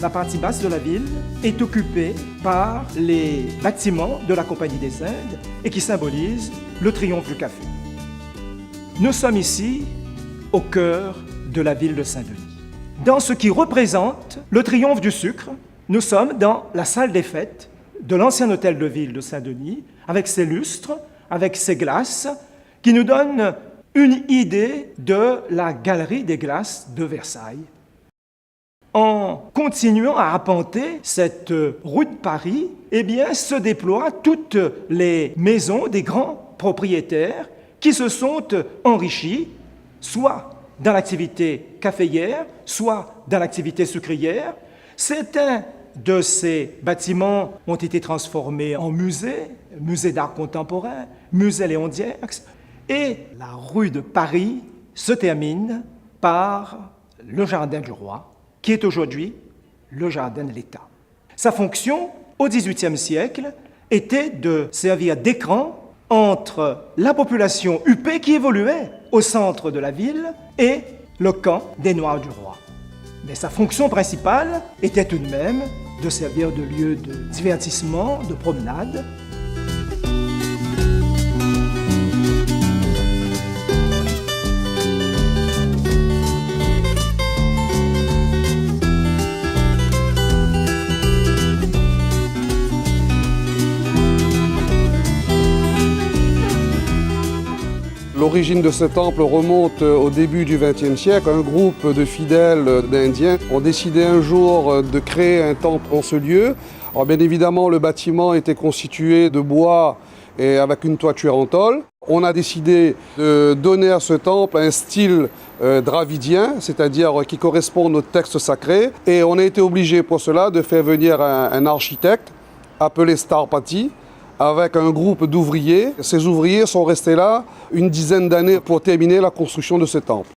la partie basse de la ville est occupée par les bâtiments de la Compagnie des Indes et qui symbolisent le triomphe du café. Nous sommes ici au cœur de la ville de Saint-Denis. Dans ce qui représente le triomphe du sucre, nous sommes dans la salle des fêtes de l'ancien hôtel de ville de Saint-Denis, avec ses lustres, avec ses glaces, qui nous donnent une idée de la galerie des glaces de Versailles. En continuant à arpenter cette rue de Paris, se déploient toutes les maisons des grands propriétaires qui se sont enrichis, soit dans l'activité caféière, soit dans l'activité sucrière. Certains de ces bâtiments ont été transformés en musées d'art contemporain, musée Léon Dierx, et la rue de Paris se termine par le Jardin du Roi, qui est aujourd'hui le Jardin de l'État. Sa fonction, au XVIIIe siècle, était de servir d'écran entre la population huppée qui évoluait au centre de la ville et le camp des Noirs du Roi. Mais sa fonction principale était tout de même de servir de lieu de divertissement, de promenade. L'origine de ce temple remonte au début du XXe siècle. Un groupe de fidèles d'Indiens ont décidé un jour de créer un temple en ce lieu. Alors bien évidemment, le bâtiment était constitué de bois et avec une toiture en tôle. On a décidé de donner à ce temple un style dravidien, c'est-à-dire qui correspond aux textes sacrés. Et on a été obligé pour cela de faire venir un architecte appelé Starpati, avec un groupe d'ouvriers. Ces ouvriers sont restés là une dizaine d'années pour terminer la construction de ce temple.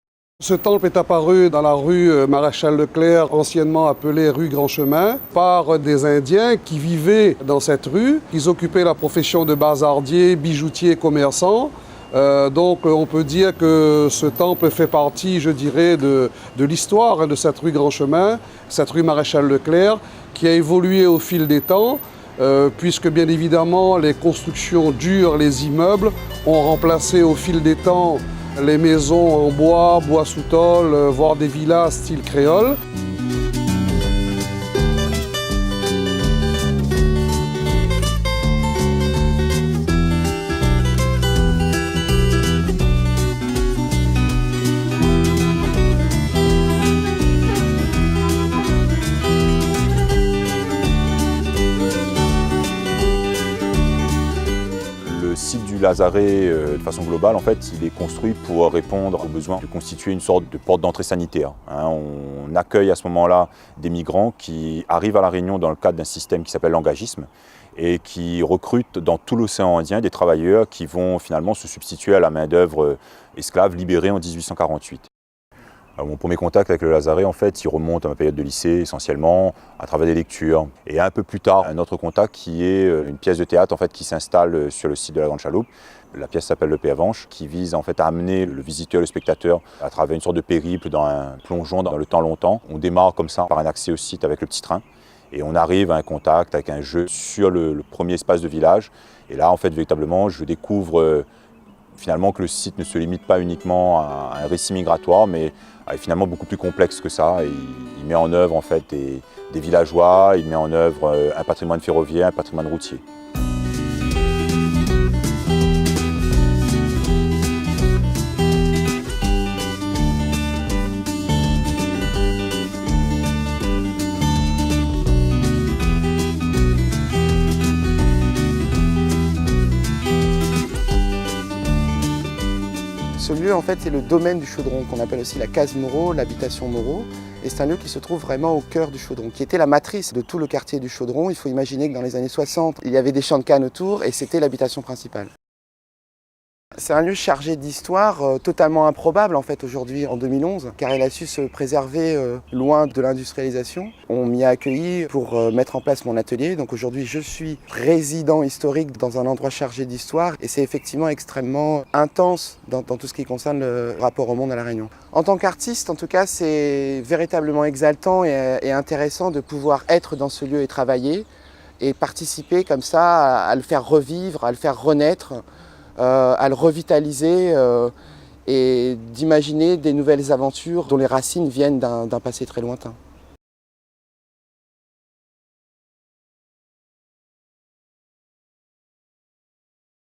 Ce temple est apparu dans la rue Maréchal Leclerc, anciennement appelée rue Grand Chemin, par des Indiens qui vivaient dans cette rue. Ils occupaient la profession de bazardiers, bijoutiers, commerçants. Donc on peut dire que ce temple fait partie, je dirais, de l'histoire de cette rue Grand Chemin, cette rue Maréchal Leclerc, qui a évolué au fil des temps. Puisque bien évidemment les constructions dures, les immeubles, ont remplacé au fil des temps les maisons en bois, bois sous tôle, voire des villas style créole. Le site du Lazaret, de façon globale, en fait, il est construit pour répondre aux besoins de constituer une sorte de porte d'entrée sanitaire. On accueille à ce moment-là des migrants qui arrivent à La Réunion dans le cadre d'un système qui s'appelle l'engagisme et qui recrutent dans tout l'océan Indien des travailleurs qui vont finalement se substituer à la main-d'œuvre esclave libérée en 1848. Mon premier contact avec le Lazaret, en fait, il remonte à ma période de lycée essentiellement, à travers des lectures. Et un peu plus tard, un autre contact qui est une pièce de théâtre en fait, qui s'installe sur le site de la Grande Chaloupe. La pièce s'appelle Le Pervenche, qui vise en fait à amener le visiteur, le spectateur, à travers une sorte de périple dans un plongeon dans le temps longtemps. On démarre comme ça par un accès au site avec le petit train. Et on arrive à un contact avec un jeu sur le premier espace de village. Et là, en fait, véritablement, je découvre finalement que le site ne se limite pas uniquement à un récit migratoire, mais est finalement beaucoup plus complexe que ça. Il met en œuvre en fait des villageois, il met en œuvre un patrimoine ferroviaire, un patrimoine routier. Ce lieu, en fait, c'est le domaine du Chaudron, qu'on appelle aussi la case Moreau, l'habitation Moreau. Et c'est un lieu qui se trouve vraiment au cœur du Chaudron, qui était la matrice de tout le quartier du Chaudron. Il faut imaginer que dans les années 60, il y avait des champs de canne autour et c'était l'habitation principale. C'est un lieu chargé d'histoire, totalement improbable en fait aujourd'hui en 2011, car il a su se préserver loin de l'industrialisation. On m'y a accueilli pour mettre en place mon atelier, donc aujourd'hui je suis résident historique dans un endroit chargé d'histoire et c'est effectivement extrêmement intense dans tout ce qui concerne le rapport au monde à La Réunion. En tant qu'artiste, en tout cas, c'est véritablement exaltant et intéressant de pouvoir être dans ce lieu et travailler et participer comme ça à le faire revivre, à le faire renaître, à le revitaliser et d'imaginer des nouvelles aventures dont les racines viennent d'un passé très lointain.